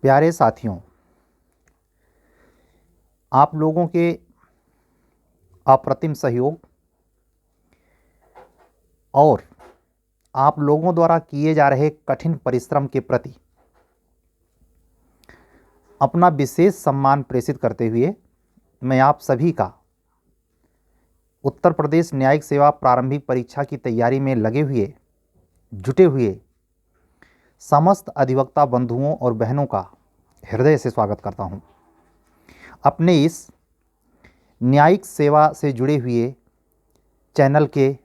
प्यारे साथियों, आप लोगों के अप्रतिम सहयोग और आप लोगों द्वारा किए जा रहे कठिन परिश्रम के प्रति अपना विशेष सम्मान प्रेषित करते हुए मैं आप सभी का उत्तर प्रदेश न्यायिक सेवा प्रारंभिक परीक्षा की तैयारी में लगे हुए जुटे हुए समस्त अधिवक्ता बंधुओं और बहनों का हृदय से स्वागत करता हूं। अपने इस न्यायिक सेवा से जुड़े हुए चैनल के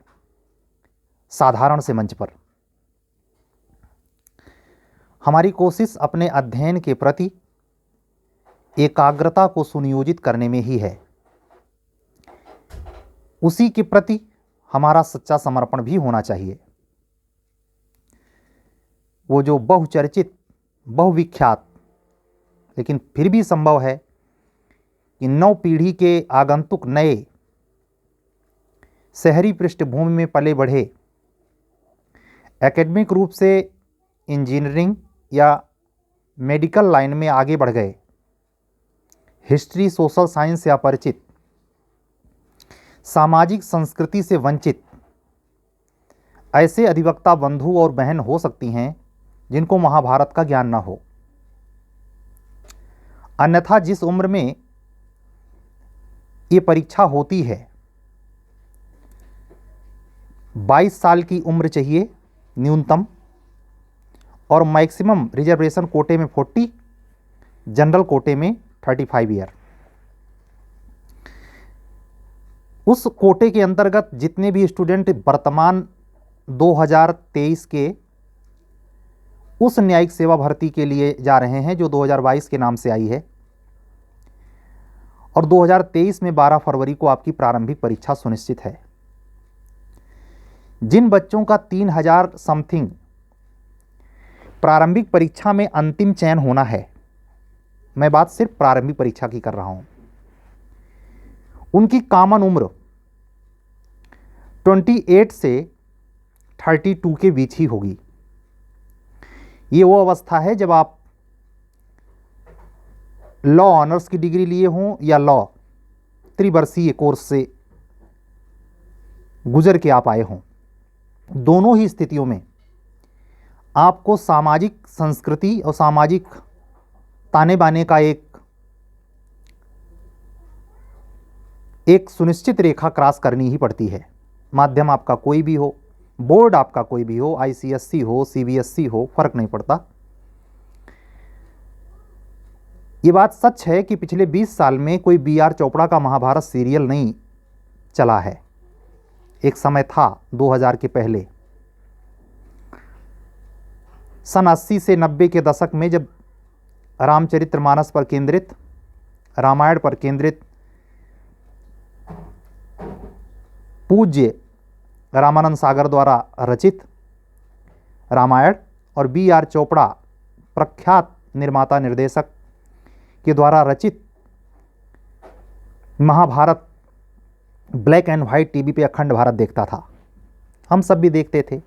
साधारण से मंच पर हमारी कोशिश अपने अध्ययन के प्रति एकाग्रता को सुनियोजित करने में ही है। उसी के प्रति हमारा सच्चा समर्पण भी होना चाहिए। वो जो बहुचर्चित, बहुविख्यात लेकिन फिर भी संभव है कि नव पीढ़ी के आगंतुक नए शहरी पृष्ठभूमि में पले बढ़े, एकेडमिक रूप से इंजीनियरिंग या मेडिकल लाइन में आगे बढ़ गए, हिस्ट्री सोशल साइंस से अपरिचित, सामाजिक संस्कृति से वंचित ऐसे अधिवक्ता बंधु और बहन हो सकती हैं जिनको महाभारत का ज्ञान न हो। अन्यथा जिस उम्र में ये परीक्षा होती है, 22 साल की उम्र चाहिए न्यूनतम, और मैक्सिमम रिजर्वेशन कोटे में 40, जनरल कोटे में 35 ईयर। उस कोटे के अंतर्गत जितने भी स्टूडेंट वर्तमान 2023 के उस न्यायिक सेवा भर्ती के लिए जा रहे हैं जो 2022 के नाम से आई है, और 2023 में 12 फरवरी को आपकी प्रारंभिक परीक्षा सुनिश्चित है। जिन बच्चों का 3000 समथिंग प्रारंभिक परीक्षा में अंतिम चयन होना है, मैं बात सिर्फ प्रारंभिक परीक्षा की कर रहा हूं, उनकी कॉमन उम्र 28 से 32 के बीच ही होगी। ये वो अवस्था है जब आप लॉ ऑनर्स की डिग्री लिए हों या लॉ त्रिवर्षीय कोर्स से गुजर के आप आए हों। दोनों ही स्थितियों में आपको सामाजिक संस्कृति और सामाजिक ताने बाने का एक सुनिश्चित रेखा क्रॉस करनी ही पड़ती है। माध्यम आपका कोई भी हो, बोर्ड आपका कोई भी हो, आईसीएसई हो, सीबीएसई हो, फर्क नहीं पड़ता। ये बात सच है कि पिछले 20 साल में कोई बी.आर. चोपड़ा का महाभारत सीरियल नहीं चला है। एक समय था 2000 के पहले, सन 80 से 90 के दशक में, जब रामचरितमानस पर केंद्रित, रामायण पर केंद्रित पूज्य रामानंद सागर द्वारा रचित रामायण और बी.आर. चोपड़ा प्रख्यात निर्माता निर्देशक के द्वारा रचित Mahabharat black and white TV पे अखंड भारत देखता था। हम सब भी देखते थे।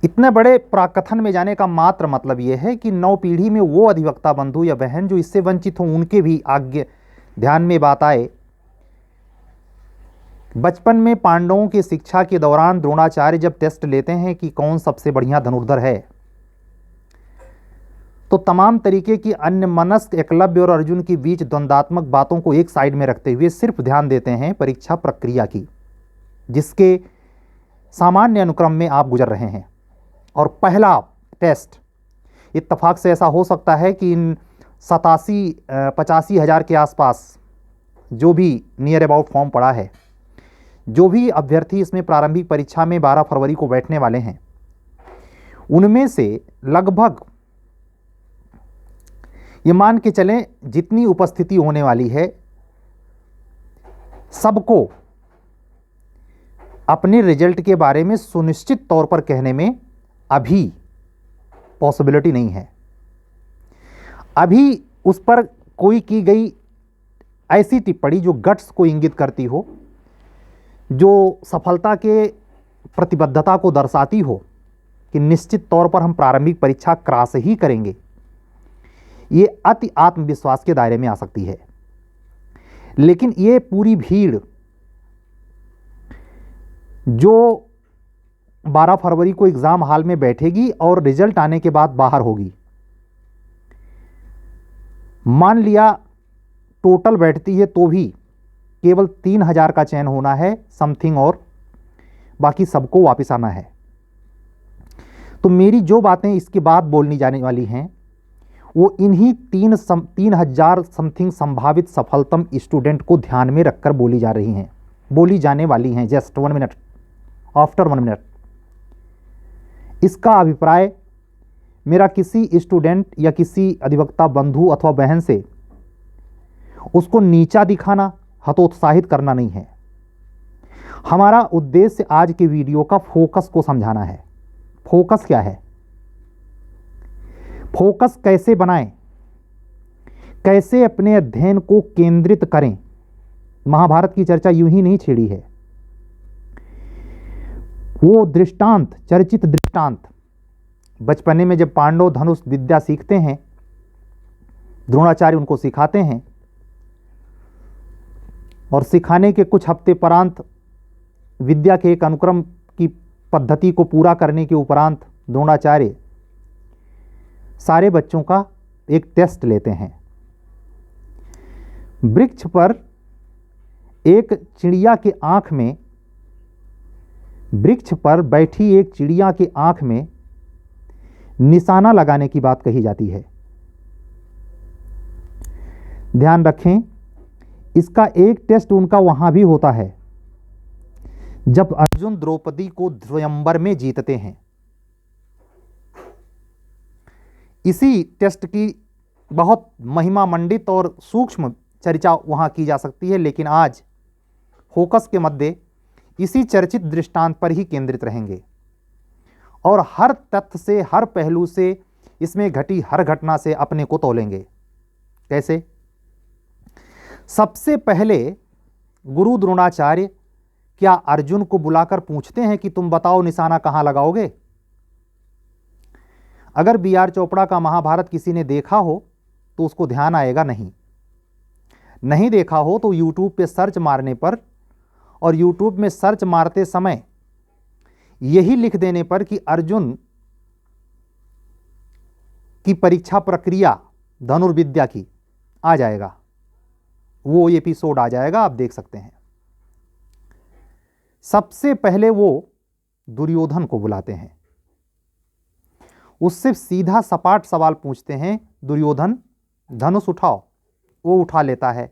इतने बड़े प्राकथन में जाने का मात्र मतलब यह है कि नव पीढ़ी में वो अधिवक्ता बंधु या बहन जो इससे वंचित हों, उनके भी आगे ध्यान में बात आए। बचपन में पांडवों की शिक्षा के दौरान द्रोणाचार्य जब टेस्ट लेते हैं कि कौन सबसे बढ़िया धनुर्धर है, तो तमाम तरीके की अन्यमनस्क एकलव्य और अर्जुन के बीच द्वंद्वात्मक बातों को एक साइड में रखते हुए सिर्फ ध्यान देते हैं परीक्षा प्रक्रिया की, जिसके सामान्य अनुक्रम में आप गुजर रहे हैं। और पहला टेस्ट इत्तेफाक से ऐसा हो सकता है कि इन 85 हज़ार के आसपास जो भी नियर अबाउट फॉर्म पड़ा है, जो भी अभ्यर्थी इसमें प्रारंभिक परीक्षा में 12 फरवरी को बैठने वाले हैं, उनमें से लगभग ये मान के चलें जितनी उपस्थिति होने वाली है, सबको अपने रिजल्ट के बारे में सुनिश्चित तौर पर कहने में अभी पॉसिबिलिटी नहीं है। अभी उस पर कोई की गई ऐसी टिप्पणी जो गट्स को इंगित करती हो, जो सफलता के प्रतिबद्धता को दर्शाती हो कि निश्चित तौर पर हम प्रारंभिक परीक्षा क्रॉस ही करेंगे, ये अति आत्मविश्वास के दायरे में आ सकती है। लेकिन ये पूरी भीड़ जो 12 फरवरी को एग्ज़ाम हॉल में बैठेगी और रिजल्ट आने के बाद बाहर होगी, मान लिया टोटल बैठती है तो भी केवल 3000 का चयन होना है समथिंग, और बाकी सबको वापस आना है। तो मेरी जो बातें इसके बाद बोलनी जाने वाली हैं वो इन्हीं 3000 समथिंग संभावित सफलतम स्टूडेंट को ध्यान में रखकर बोली जाने वाली हैं। Just 1 minute, after 1 minute. इसका अभिप्राय मेरा किसी स्टूडेंट या किसी अधिवक्ता बंधु अथवा बहन से उसको नीचा दिखाना, हतोत्साहित करना नहीं है। हमारा उद्देश्य आज के वीडियो का फोकस को समझाना है। फोकस क्या है, फोकस कैसे बनाएं, कैसे अपने अध्ययन को केंद्रित करें। महाभारत की चर्चा यूं ही नहीं छेड़ी है। वो दृष्टांत, चर्चित दृष्टांत, बचपने में जब पांडव धनुष विद्या सीखते हैं, द्रोणाचार्य उनको सिखाते हैं और सिखाने के कुछ हफ्ते परांत विद्या के एक अनुक्रम की पद्धति को पूरा करने के उपरांत द्रोणाचार्य सारे बच्चों का एक टेस्ट लेते हैं। वृक्ष पर एक चिड़िया के आंख में, वृक्ष पर बैठी एक चिड़िया के आंख में निशाना लगाने की बात कही जाती है। ध्यान रखें, इसका एक टेस्ट उनका वहां भी होता है जब अर्जुन द्रौपदी को स्वयंवर में जीतते हैं। इसी टेस्ट की बहुत महिमा मंडित और सूक्ष्म चर्चा वहां की जा सकती है, लेकिन आज फोकस के मध्य इसी चर्चित दृष्टांत पर ही केंद्रित रहेंगे और हर तथ्य से, हर पहलू से, इसमें घटी हर घटना से अपने को तोलेंगे। कैसे? सबसे पहले गुरु द्रोणाचार्य क्या अर्जुन को बुलाकर पूछते हैं कि तुम बताओ निशाना कहां लगाओगे? अगर B.R. चोपड़ा का महाभारत किसी ने देखा हो तो उसको ध्यान आएगा। नहीं देखा हो तो YouTube पे सर्च मारने पर और YouTube में सर्च मारते समय यही लिख देने पर कि अर्जुन की परीक्षा प्रक्रिया धनुर्विद्या की आ जाएगा, वो एपिसोड आ जाएगा, आप देख सकते हैं। सबसे पहले वो दुर्योधन को बुलाते हैं, उससे सीधा सपाट सवाल पूछते हैं, दुर्योधन धनुष उठाओ। वो उठा लेता है,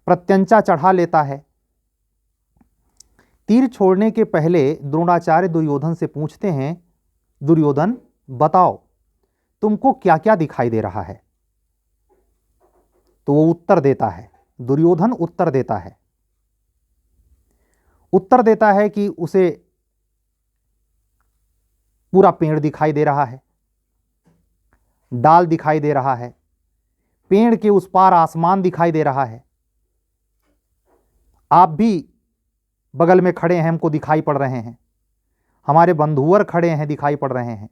प्रत्यंचा चढ़ा लेता है। तीर छोड़ने के पहले द्रोणाचार्य दुर्योधन से पूछते हैं, दुर्योधन बताओ तुमको क्या क्या दिखाई दे रहा है? तो वो उत्तर देता है, दुर्योधन उत्तर देता है कि उसे पूरा पेड़ दिखाई दे रहा है, डाल दिखाई दे रहा है, पेड़ के उस पार आसमान दिखाई दे रहा है, आप भी बगल में खड़े हैं, हमको दिखाई पड़ रहे हैं, हमारे बंधुवर खड़े हैं, दिखाई पड़ रहे हैं।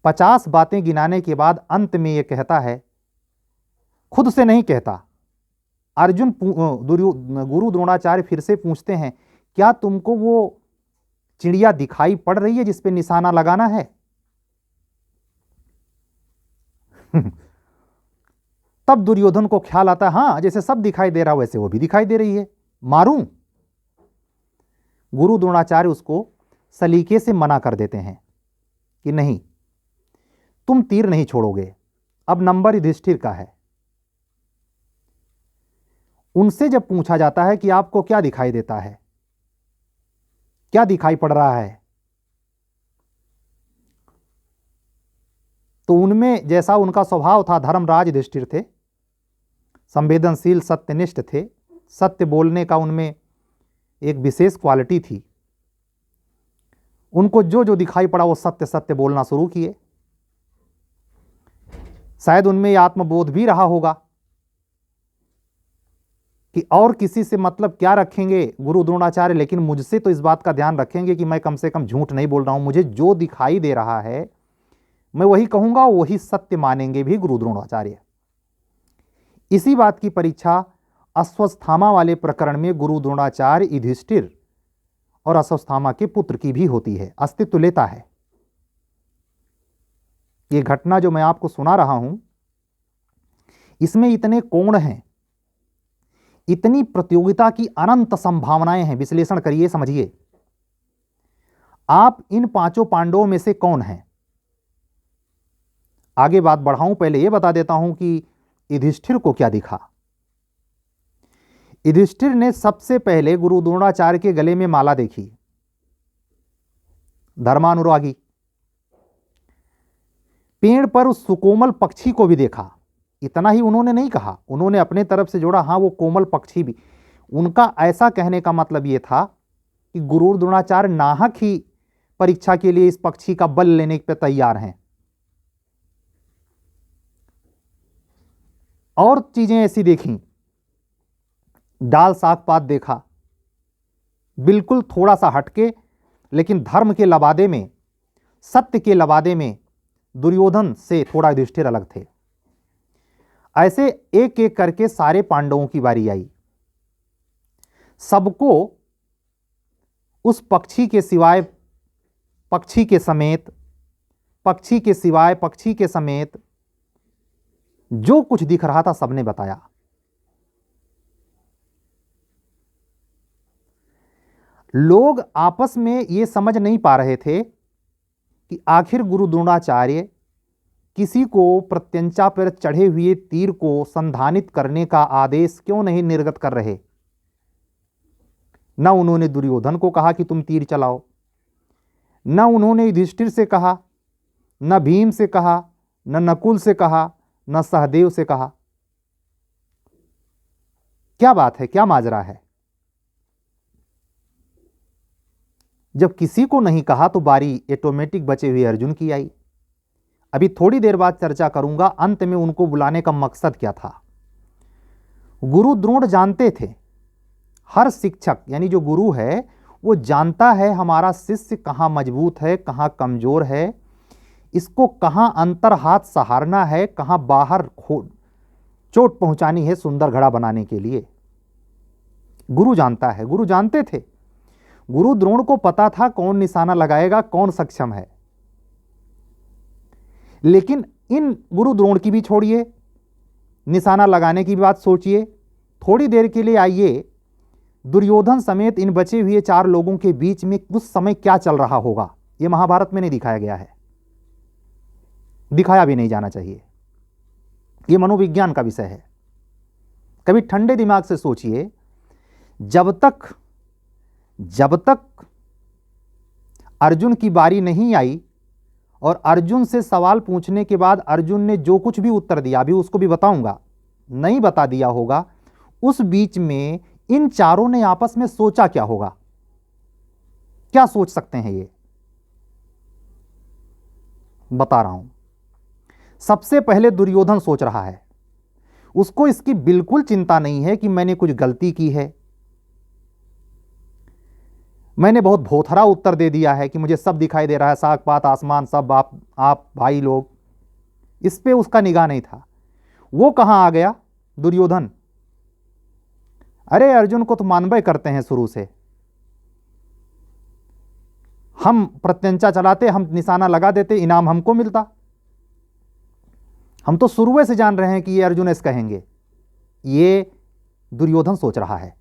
50 बातें गिनाने के बाद अंत में यह कहता है, खुद से नहीं कहता, अर्जुन गुरु द्रोणाचार्य फिर से पूछते हैं, क्या तुमको वो चिड़िया दिखाई पड़ रही है जिस पे निशाना लगाना है? तब दुर्योधन को ख्याल आता है, हां जैसे सब दिखाई दे रहा वैसे वो भी दिखाई दे रही है, मारूं? गुरु द्रोणाचार्य उसको सलीके से मना कर देते हैं कि नहीं, तुम तीर नहीं छोड़ोगे, अब नंबर युधिष्ठिर का है। उनसे जब पूछा जाता है कि आपको क्या दिखाई देता है, क्या दिखाई पड़ रहा है, तो उनमें जैसा उनका स्वभाव था, धर्मराज युधिष्ठिर थे, संवेदनशील सत्यनिष्ठ थे, सत्य बोलने का उनमें एक विशेष क्वालिटी थी। उनको जो जो दिखाई पड़ा वो सत्य सत्य बोलना शुरू किए। शायद उनमें आत्मबोध भी रहा होगा कि और किसी से मतलब क्या रखेंगे गुरु द्रोणाचार्य, लेकिन मुझसे तो इस बात का ध्यान रखेंगे कि मैं कम से कम झूठ नहीं बोल रहा हूं, मुझे जो दिखाई दे रहा है मैं वही कहूंगा, वही सत्य मानेंगे भी गुरु द्रोणाचार्य। इसी बात की परीक्षा अश्वत्थामा वाले प्रकरण में गुरु द्रोणाचार्य युधिष्ठिर और अश्वत्थामा के पुत्र की भी होती है, अस्तित्व लेता है। ये घटना जो मैं आपको सुना रहा हूं, इसमें इतने कोण हैं, इतनी प्रतियोगिता की अनंत संभावनाएं हैं। विश्लेषण करिए, समझिए। आप इन पांचों पांडवों में से कौन हैं? आगे बात बढ़ाऊं, पहले यह बता देता हूं कि युधिष्ठिर को क्या दिखा। युधिष्ठिर ने सबसे पहले गुरु द्रोणाचार्य के गले में माला देखी, धर्मानुरागी। पेड़ पर उस सुकोमल पक्षी को भी देखा। इतना ही उन्होंने नहीं कहा, उन्होंने अपने तरफ से जोड़ा, हां वो कोमल पक्षी भी। उनका ऐसा कहने का मतलब यह था कि गुरु द्रोणाचार्य नाहक ही परीक्षा के लिए इस पक्षी का बल लेने पर तैयार हैं। और चीजें ऐसी देखी, डाल साग पात देखा, बिल्कुल थोड़ा सा हटके, लेकिन धर्म के लबादे में, सत्य के लबादे में दुर्योधन से थोड़ा युधिष्ठिर अलग थे। ऐसे एक एक करके सारे पांडवों की बारी आई। सबको उस पक्षी के सिवाय, पक्षी के समेत, पक्षी के सिवाय, पक्षी के समेत जो कुछ दिख रहा था सबने बताया। लोग आपस में ये समझ नहीं पा रहे थे कि आखिर गुरु द्रोणाचार्य किसी को प्रत्यंचा पर चढ़े हुए तीर को संधानित करने का आदेश क्यों नहीं निर्गत कर रहे। न उन्होंने दुर्योधन को कहा कि तुम तीर चलाओ, न उन्होंने युधिष्ठिर से कहा, न भीम से कहा, न नकुल से कहा, न सहदेव से कहा। क्या बात है, क्या माजरा है? जब किसी को नहीं कहा तो बारी ऑटोमेटिक बचे हुए अर्जुन की आई। अभी थोड़ी देर बाद चर्चा करूंगा अंत में उनको बुलाने का मकसद क्या था। गुरु द्रोण जानते थे, हर शिक्षक यानी जो गुरु है वो जानता है हमारा शिष्य कहां मजबूत है, कहां कमजोर है, इसको कहां अंतर हाथ सहारना है, कहां बाहर चोट पहुंचानी है सुंदर घड़ा बनाने के लिए। गुरु जानता है, गुरु जानते थे। गुरु द्रोण को पता था कौन निशाना लगाएगा, कौन सक्षम है। लेकिन इन गुरु द्रोण की भी छोड़िए, निशाना लगाने की भी बात सोचिए। थोड़ी देर के लिए आइए, दुर्योधन समेत इन बचे हुए 4 लोगों के बीच में उस समय क्या चल रहा होगा, यह महाभारत में नहीं दिखाया गया है, दिखाया भी नहीं जाना चाहिए। यह मनोविज्ञान का विषय है। कभी ठंडे दिमाग से सोचिए, जब तक अर्जुन की बारी नहीं आई और अर्जुन से सवाल पूछने के बाद अर्जुन ने जो कुछ भी उत्तर दिया, अभी उसको भी बताऊंगा, नहीं बता दिया होगा, उस बीच में इन चारों ने आपस में सोचा क्या होगा? क्या सोच सकते हैं ये? बता रहा हूं। सबसे पहले दुर्योधन सोच रहा है, उसको इसकी बिल्कुल चिंता नहीं है कि मैंने कुछ गलती की है, मैंने बहुत भोथरा उत्तर दे दिया है कि मुझे सब दिखाई दे रहा है, साग पात आसमान सब, आप भाई लोग, इस पे उसका निगाह नहीं था। वो कहां आ गया दुर्योधन? अरे अर्जुन को तो मानबे करते हैं शुरू से, हम प्रत्यंचा चलाते, हम निशाना लगा देते, इनाम हमको मिलता। हम तो शुरू से जान रहे हैं कि ये अर्जुन ऐसे कहेंगे। ये दुर्योधन सोच रहा है।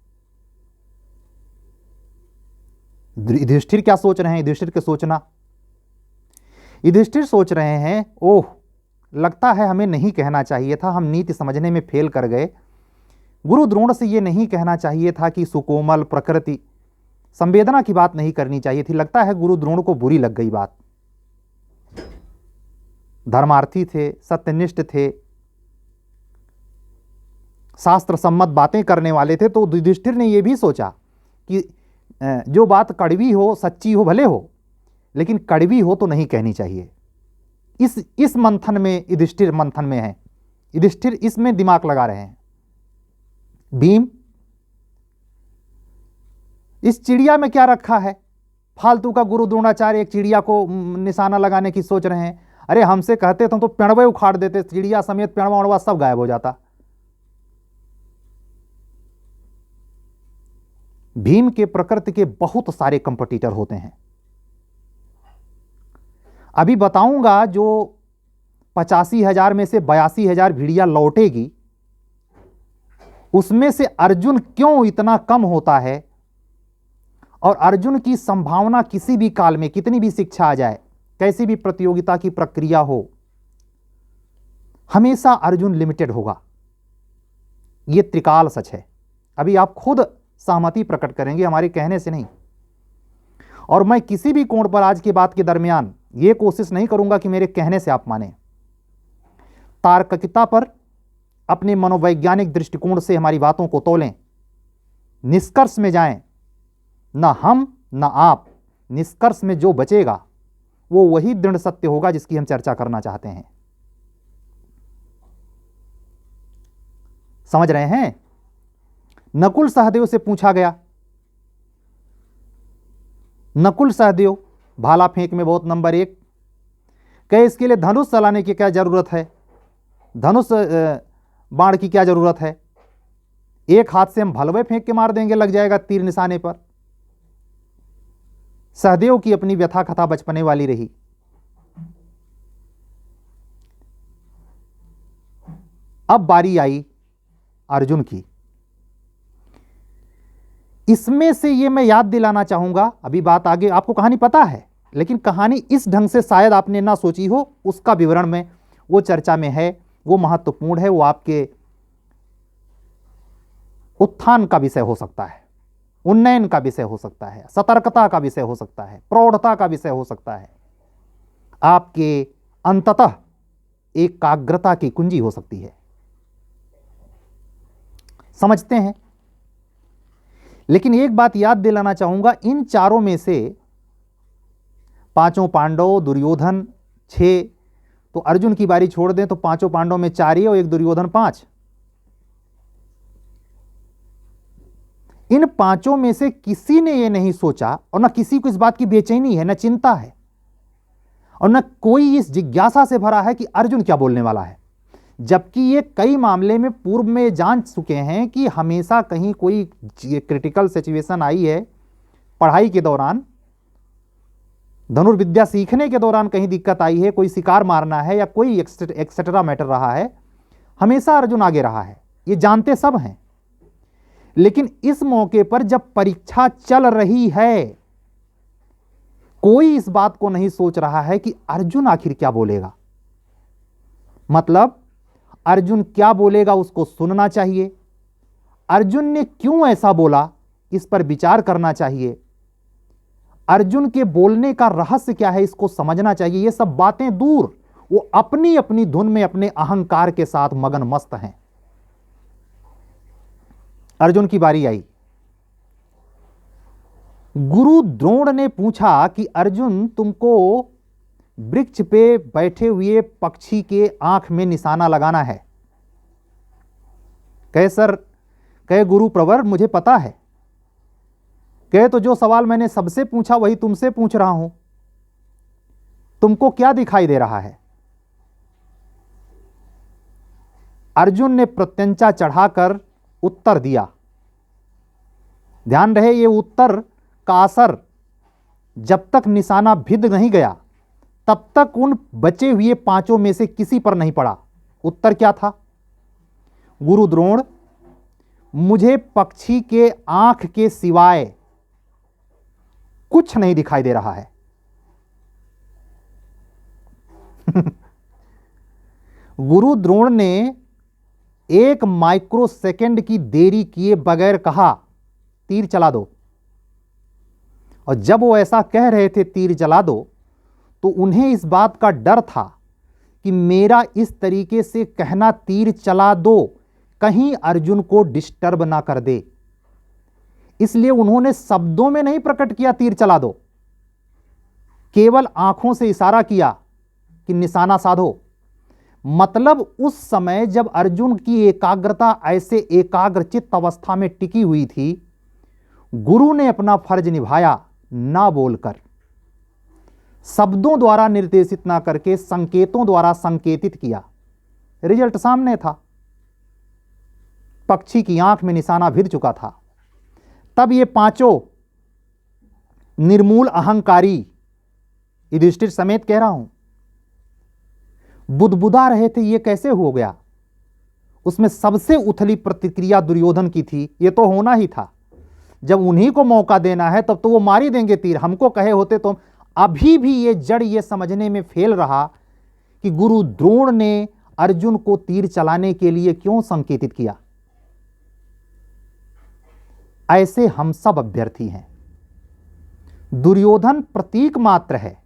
युधिष्ठिर क्या सोच रहे हैं? युधिष्ठिर के सोचना, युधिष्ठिर सोच रहे हैं, ओह लगता है हमें नहीं कहना चाहिए था, हम नीति समझने में फेल कर गए। गुरु द्रोण से यह नहीं कहना चाहिए था कि सुकोमल प्रकृति, संवेदना की बात नहीं करनी चाहिए थी। लगता है गुरु द्रोण को बुरी लग गई बात। धर्मार्थी थे, सत्यनिष्ठ थे, शास्त्र सम्मत बातें करने वाले थे, तो युधिष्ठिर ने यह भी सोचा कि जो बात कड़वी हो, सच्ची हो भले हो, लेकिन कड़वी हो तो नहीं कहनी चाहिए। इस मंथन में युधिष्ठिर मंथन में है, युधिष्ठिर इसमें दिमाग लगा रहे हैं। भीम, इस चिड़िया में क्या रखा है? फालतू का गुरु द्रोणाचार्य एक चिड़िया को निशाना लगाने की सोच रहे हैं। अरे हमसे कहते तो पेड़वे उखाड़ देते, चिड़िया समेत पेड़वा उड़वा सब गायब हो जाता। भीम के प्रकृति के बहुत सारे कंपटीटर होते हैं। अभी बताऊंगा जो 85,000 में से 82,000 भेड़िया लौटेगी, उसमें से अर्जुन क्यों इतना कम होता है, और अर्जुन की संभावना किसी भी काल में, कितनी भी शिक्षा आ जाए, कैसी भी प्रतियोगिता की प्रक्रिया हो, हमेशा अर्जुन लिमिटेड होगा। यह त्रिकाल सच है। अभी आप खुद सहमति प्रकट करेंगे, हमारे कहने से नहीं। और मैं किसी भी कोण पर आज की बात के दरमियान यह कोशिश नहीं करूंगा कि मेरे कहने से आप माने। तार्किकता पर, अपने मनोवैज्ञानिक दृष्टिकोण से हमारी बातों को तोलें, निष्कर्ष में जाएं। न हम न आप, निष्कर्ष में जो बचेगा वो वही दृढ़ सत्य होगा जिसकी हम चर्चा करना चाहते हैं। समझ रहे हैं? नकुल सहदेव से पूछा गया, नकुल सहदेव भाला फेंक में बहुत नंबर 1, कहे इसके लिए धनुष चलाने की क्या जरूरत है, धनुष बाण की क्या जरूरत है, एक हाथ से हम भलवे फेंक के मार देंगे, लग जाएगा तीर निशाने पर। सहदेव की अपनी व्यथा कथा बचपने वाली रही। अब बारी आई अर्जुन की। इसमें से ये मैं याद दिलाना चाहूंगा, अभी बात आगे, आपको कहानी पता है, लेकिन कहानी इस ढंग से शायद आपने ना सोची हो, उसका विवरण में, वो चर्चा में है, वो महत्वपूर्ण है, वो आपके उत्थान का विषय हो सकता है, उन्नयन का विषय हो सकता है, सतर्कता का विषय हो सकता है, प्रौढ़ता का विषय हो सकता है, आपके अंततः एकाग्रता की कुंजी हो सकती है। समझते हैं? लेकिन एक बात याद दिलाना चाहूंगा, इन चारों में से 5 पांडव, दुर्योधन 6, तो अर्जुन की बारी छोड़ दें तो 5 पांडव में 4 ही और 1 दुर्योधन 5। इन 5 में से किसी ने यह नहीं सोचा, और न किसी को इस बात की बेचैनी है, न चिंता है, और न कोई इस जिज्ञासा से भरा है कि अर्जुन क्या बोलने वाला है। जबकि ये कई मामले में पूर्व में जान चुके हैं कि हमेशा कहीं कोई क्रिटिकल सिचुएशन आई है, पढ़ाई के दौरान, धनुर्विद्या सीखने के दौरान कहीं दिक्कत आई है, कोई शिकार मारना है या कोई एक्सेट्रा मैटर रहा है, हमेशा अर्जुन आगे रहा है, ये जानते सब हैं। लेकिन इस मौके पर जब परीक्षा चल रही है, कोई इस बात को नहीं सोच रहा है कि अर्जुन आखिर क्या बोलेगा। मतलब अर्जुन क्या बोलेगा उसको सुनना चाहिए, अर्जुन ने क्यों ऐसा बोला इस पर विचार करना चाहिए, अर्जुन के बोलने का रहस्य क्या है इसको समझना चाहिए। ये सब बातें दूर, वो अपनी अपनी धुन में अपने अहंकार के साथ मगन मस्त हैं। अर्जुन की बारी आई। गुरु द्रोण ने पूछा कि अर्जुन, तुमको वृक्ष पे बैठे हुए पक्षी के आंख में निशाना लगाना है। कहे सर, कहे गुरु प्रवर मुझे पता है। कहे तो जो सवाल मैंने सबसे पूछा वही तुमसे पूछ रहा हूं, तुमको क्या दिखाई दे रहा है। अर्जुन ने प्रत्यंचा चढ़ाकर उत्तर दिया। ध्यान रहे, ये उत्तर का असर जब तक निशाना भिद नहीं गया तब तक उन बचे हुए 5 में से किसी पर नहीं पड़ा। उत्तर क्या था? गुरु द्रोण, मुझे पक्षी के आंख के सिवाय कुछ नहीं दिखाई दे रहा है। गुरु द्रोण ने 1 माइक्रोसेकंड की देरी किए बगैर कहा, तीर चला दो। और जब वो ऐसा कह रहे थे तीर चला दो, तो उन्हें इस बात का डर था कि मेरा इस तरीके से कहना तीर चला दो कहीं अर्जुन को डिस्टर्ब ना कर दे। इसलिए उन्होंने शब्दों में नहीं प्रकट किया तीर चला दो, केवल आंखों से इशारा किया कि निशाना साधो। मतलब उस समय जब अर्जुन की एकाग्रता ऐसे एकाग्रचित्त अवस्था में टिकी हुई थी, गुरु ने अपना फर्ज निभाया ना बोलकर। शब्दों द्वारा निर्देशित ना करके संकेतों द्वारा संकेतित किया। रिजल्ट सामने था, पक्षी की आंख में निशाना भिड़ चुका था। तब ये पांचों निर्मूल अहंकारी, युधिष्ठिर समेत कह रहा हूं, बुदबुदा रहे थे ये कैसे हो गया। उसमें सबसे उथली प्रतिक्रिया दुर्योधन की थी। ये तो होना ही था, जब उन्हीं को मौका देना है तब तो वो मार ही देंगे तीर। हमको कहे होते तो। अभी भी ये जड़ ये समझने में फेल रहा कि गुरु द्रोण ने अर्जुन को तीर चलाने के लिए क्यों संकेतित किया। ऐसे हम सब अभ्यर्थी हैं। दुर्योधन प्रतीक मात्र है।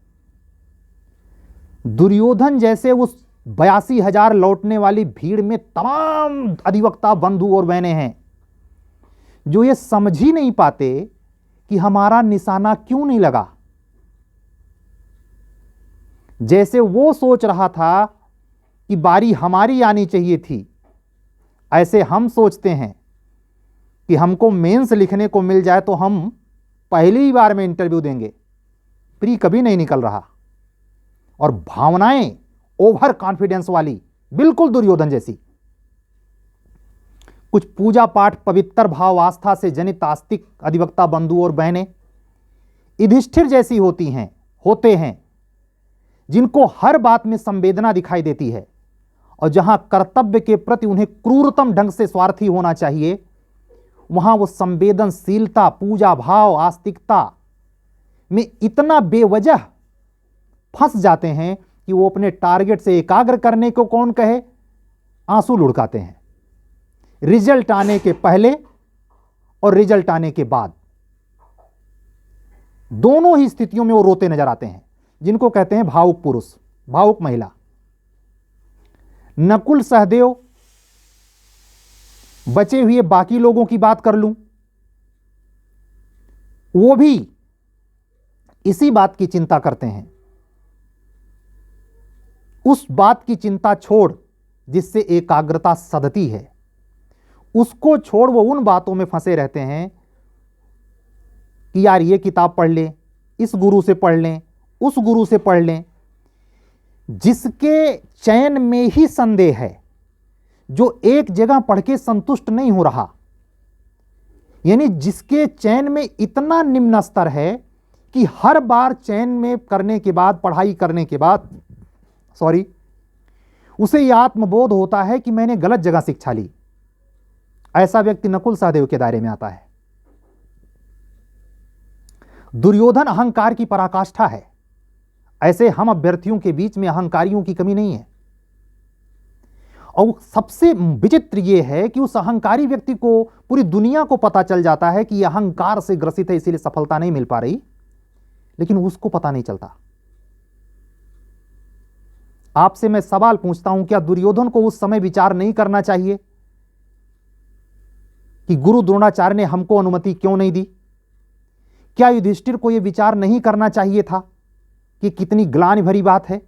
दुर्योधन जैसे उस 82,000 लौटने वाली भीड़ में तमाम अधिवक्ता बंधु और बहनें हैं जो ये समझ ही नहीं पाते कि हमारा निशाना क्यों नहीं लगा। जैसे वो सोच रहा था कि बारी हमारी आनी चाहिए थी, ऐसे हम सोचते हैं कि हमको मेंस लिखने को मिल जाए तो हम पहली ही बार में इंटरव्यू देंगे। प्री कभी नहीं निकल रहा। और भावनाएं ओवर कॉन्फिडेंस वाली, बिल्कुल दुर्योधन जैसी। कुछ पूजा पाठ पवित्र भाव आस्था से जनित आस्तिक अधिवक्ता बंधु और बहनें युधिष्ठिर जैसी होते हैं, जिनको हर बात में संवेदना दिखाई देती है और जहां कर्तव्य के प्रति उन्हें क्रूरतम ढंग से स्वार्थी होना चाहिए, वहां वो संवेदनशीलता, पूजा भाव, आस्तिकता में इतना बेवजह फंस जाते हैं कि वो अपने टारगेट से एकाग्र करने को कौन कहे, आंसू लुढ़काते हैं। रिजल्ट आने के पहले और रिजल्ट आने के बाद दोनों ही स्थितियों में वो रोते नजर आते हैं, जिनको कहते हैं भावुक पुरुष, भावुक महिला। नकुल सहदेव, बचे हुए बाकी लोगों की बात कर लूं, वो भी इसी बात की चिंता करते हैं। उस बात की चिंता छोड़ जिससे एकाग्रता सधती है, उसको छोड़ वो उन बातों में फंसे रहते हैं कि यार ये किताब पढ़ लें, इस गुरु से पढ़ लें, उस गुरु से पढ़ लें। जिसके चयन में ही संदेह है, जो एक जगह पढ़ के संतुष्ट नहीं हो रहा, यानी जिसके चयन में इतना निम्न स्तर है कि हर बार चयन में करने के बाद, पढ़ाई करने के बाद उसे यह आत्मबोध होता है कि मैंने गलत जगह शिक्षा ली। ऐसा व्यक्ति नकुल सहदेव के दायरे में आता है। दुर्योधन अहंकार की पराकाष्ठा है। ऐसे हम अभ्यर्थियों के बीच में अहंकारियों की कमी नहीं है। और सबसे विचित्र यह है कि उस अहंकारी व्यक्ति को पूरी दुनिया को पता चल जाता है कि यह अहंकार से ग्रसित है, इसीलिए सफलता नहीं मिल पा रही, लेकिन उसको पता नहीं चलता। आपसे मैं सवाल पूछता हूं, क्या दुर्योधन को उस समय विचार नहीं करना चाहिए कि गुरु द्रोणाचार्य ने हमको अनुमति क्यों नहीं दी? क्या युधिष्ठिर को यह विचार नहीं करना चाहिए था कि कितनी ग्लानि भरी बात है,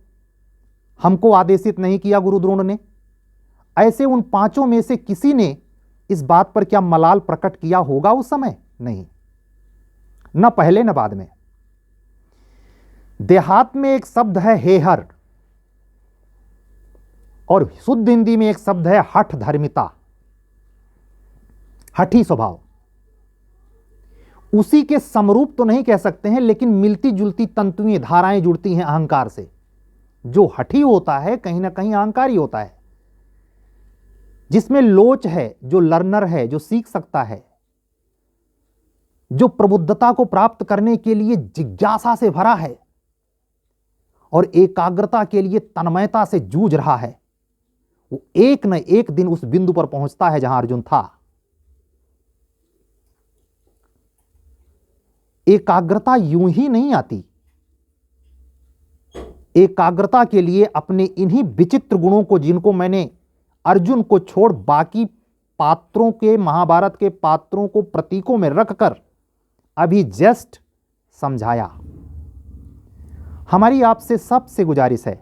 हमको आदेशित नहीं किया गुरु द्रोण ने? ऐसे उन पांचों में से किसी ने इस बात पर क्या मलाल प्रकट किया होगा उस समय? नहीं, न पहले न बाद में। देहात में एक शब्द है हेहर, और शुद्ध हिंदी में एक शब्द है हठ धर्मिता, हठी स्वभाव। उसी के समरूप तो नहीं कह सकते हैं, लेकिन मिलती जुलती तंतुएं, धाराएं जुड़ती हैं अहंकार से। जो हठी होता है कहीं ना कहीं अहंकारी होता है, जिसमें लोच है, जो लर्नर है, जो सीख सकता है, जो प्रबुद्धता को प्राप्त करने के लिए जिज्ञासा से भरा है और एकाग्रता के लिए तन्मयता से जूझ रहा है, वो एक न एक दिन उस बिंदु पर पहुंचता है जहां अर्जुन था। एकाग्रता यूं ही नहीं आती। एकाग्रता के लिए अपने इन्हीं विचित्र गुणों को, जिनको मैंने अर्जुन को छोड़ बाकी पात्रों के, महाभारत के पात्रों को प्रतीकों में रखकर अभी जस्ट समझाया। हमारी आपसे सबसे गुजारिश है,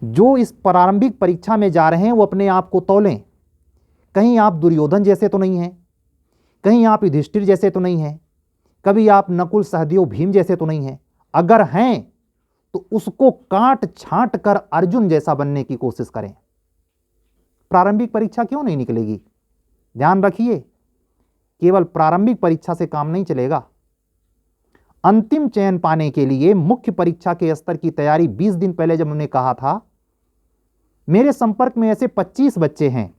जो इस प्रारंभिक परीक्षा में जा रहे हैं वो अपने आप को तौलें। कहीं आप दुर्योधन जैसे तो नहीं हैं, कहीं आप युधिष्ठिर जैसे तो नहीं हैं, कभी आप नकुल सहदेव भीम जैसे तो नहीं हैं। अगर हैं तो उसको काट छांट कर अर्जुन जैसा बनने की कोशिश करें। प्रारंभिक परीक्षा क्यों नहीं निकलेगी? ध्यान रखिए, केवल प्रारंभिक परीक्षा से काम नहीं चलेगा। अंतिम चयन पाने के लिए मुख्य परीक्षा के स्तर की तैयारी 20 दिन पहले जब हमने कहा था, मेरे संपर्क में ऐसे 25 बच्चे हैं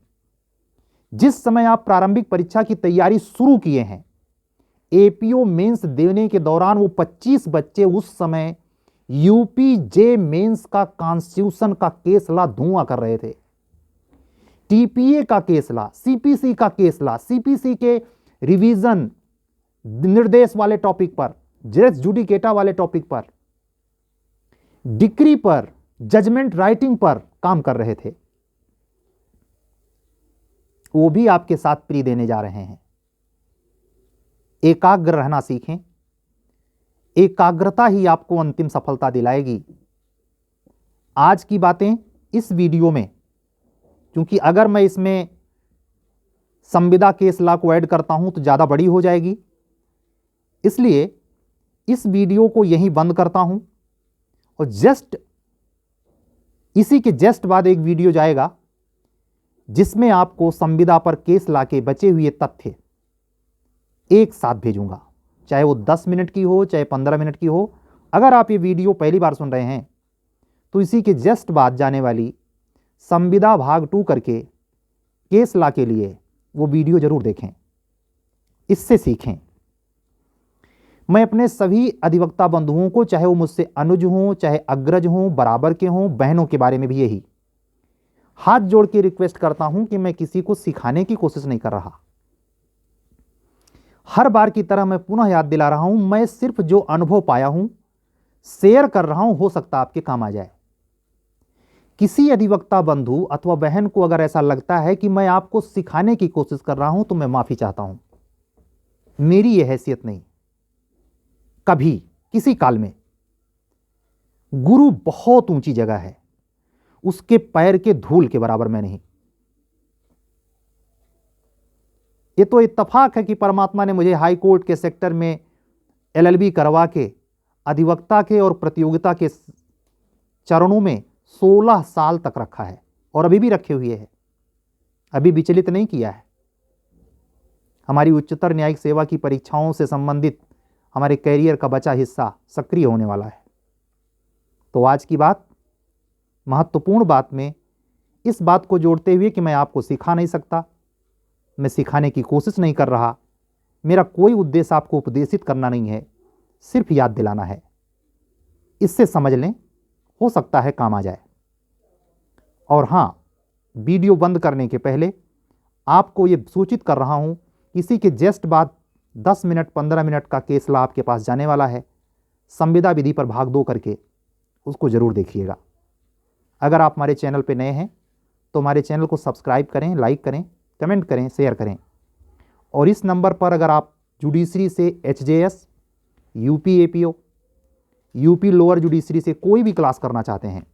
जिस समय आप प्रारंभिक परीक्षा की तैयारी शुरू किए हैं, एपीओ मेंस देने के दौरान वो 25 बच्चे उस समय यूपीजे मेंस का कॉन्स्टिट्यूशन का केस ला धुआं कर रहे थे, टीपीए का केस ला, सीपीसी का केस ला, सीपीसी के रिवीजन निर्देश वाले टॉपिक पर, रेस जुडिकेटा वाले टॉपिक पर, डिक्री पर, जजमेंट राइटिंग पर काम कर रहे थे। वो भी आपके साथ प्री देने जा रहे हैं। एकाग्र रहना सीखें। एकाग्रता ही आपको अंतिम सफलता दिलाएगी। आज की बातें इस वीडियो में, क्योंकि अगर मैं इसमें संविदा केस लॉ को ऐड करता हूं तो ज़्यादा बड़ी हो जाएगी, इसलिए इस वीडियो को यहीं बंद करता हूं और जस्ट इसी के जस्ट बाद एक वीडियो जाएगा जिसमें आपको संविदा पर केस लॉ के बचे हुए तथ्य एक साथ भेजूंगा, चाहे वो 10 मिनट की हो, चाहे 15 मिनट की हो। अगर आप ये वीडियो पहली बार सुन रहे हैं तो इसी के जस्ट बाद जाने वाली संविदा भाग 2 करके केस लॉ के लिए वो वीडियो जरूर देखें, इससे सीखें। मैं अपने सभी अधिवक्ता बंधुओं को, चाहे वो मुझसे अनुज हों, चाहे अग्रज हों, बराबर के हों, बहनों के बारे में भी यही हाथ जोड़ के रिक्वेस्ट करता हूं कि मैं किसी को सिखाने की कोशिश नहीं कर रहा। हर बार की तरह मैं पुनः याद दिला रहा हूं, मैं सिर्फ जो अनुभव पाया हूं शेयर कर रहा हूं, हो सकता आपके काम आ जाए। किसी अधिवक्ता बंधु अथवा बहन को अगर ऐसा लगता है कि मैं आपको सिखाने की कोशिश कर रहा हूं तो मैं माफी चाहता हूं। मेरी यह हैसियत नहीं। कभी किसी काल में गुरु बहुत ऊंची जगह है, उसके पैर के धूल के बराबर मैं नहीं। ये तो इत्तफाक है कि परमात्मा ने मुझे हाई कोर्ट के सेक्टर में एलएलबी करवा के अधिवक्ता के और प्रतियोगिता के चरणों में 16 साल तक रखा है और अभी भी रखे हुए है, अभी विचलित नहीं किया है। हमारी उच्चतर न्यायिक सेवा की परीक्षाओं से संबंधित हमारे कैरियर का बचा हिस्सा सक्रिय होने वाला है। तो आज की बात, महत्वपूर्ण बात में इस बात को जोड़ते हुए कि मैं आपको सिखा नहीं सकता, मैं सिखाने की कोशिश नहीं कर रहा, मेरा कोई उद्देश्य आपको उपदेशित करना नहीं है, सिर्फ याद दिलाना है। इससे समझ लें, हो सकता है काम आ जाए। और हां, वीडियो बंद करने के पहले आपको यह सूचित कर रहा हूं, इसी के जस्ट बाद 10 मिनट 15 मिनट का केस लॉ आपके पास जाने वाला है। संविदा विधि पर भाग 2 करके उसको जरूर देखिएगा। अगर आप हमारे चैनल पे नए हैं तो हमारे चैनल को सब्सक्राइब करें, लाइक करें, कमेंट करें, शेयर करें। और इस नंबर पर अगर आप जुडिशरी से HJS, UP APO, UP lower judiciary से कोई भी क्लास करना चाहते हैं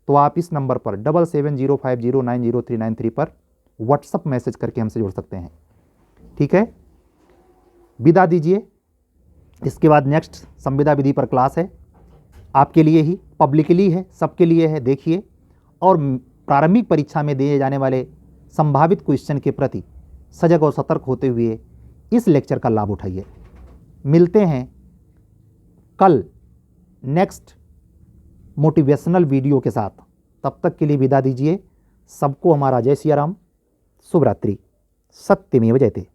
तो आप इस नंबर पर 7705090393 पर व्हाट्सएप मैसेज करके हमसे जुड़ सकते हैं। ठीक है, विदा दीजिए। इसके बाद नेक्स्ट संविदा विधि पर क्लास है, आपके लिए ही, पब्लिकली है, सबके लिए है। देखिए और प्रारंभिक परीक्षा में दिए जाने वाले संभावित क्वेश्चन के प्रति सजग और सतर्क होते हुए इस लेक्चर का लाभ उठाइए। मिलते हैं कल नेक्स्ट मोटिवेशनल वीडियो के साथ। तब तक के लिए विदा दीजिए। सबको हमारा जय सिया राम, शुभ रात्रि। सत्यमेव जयते।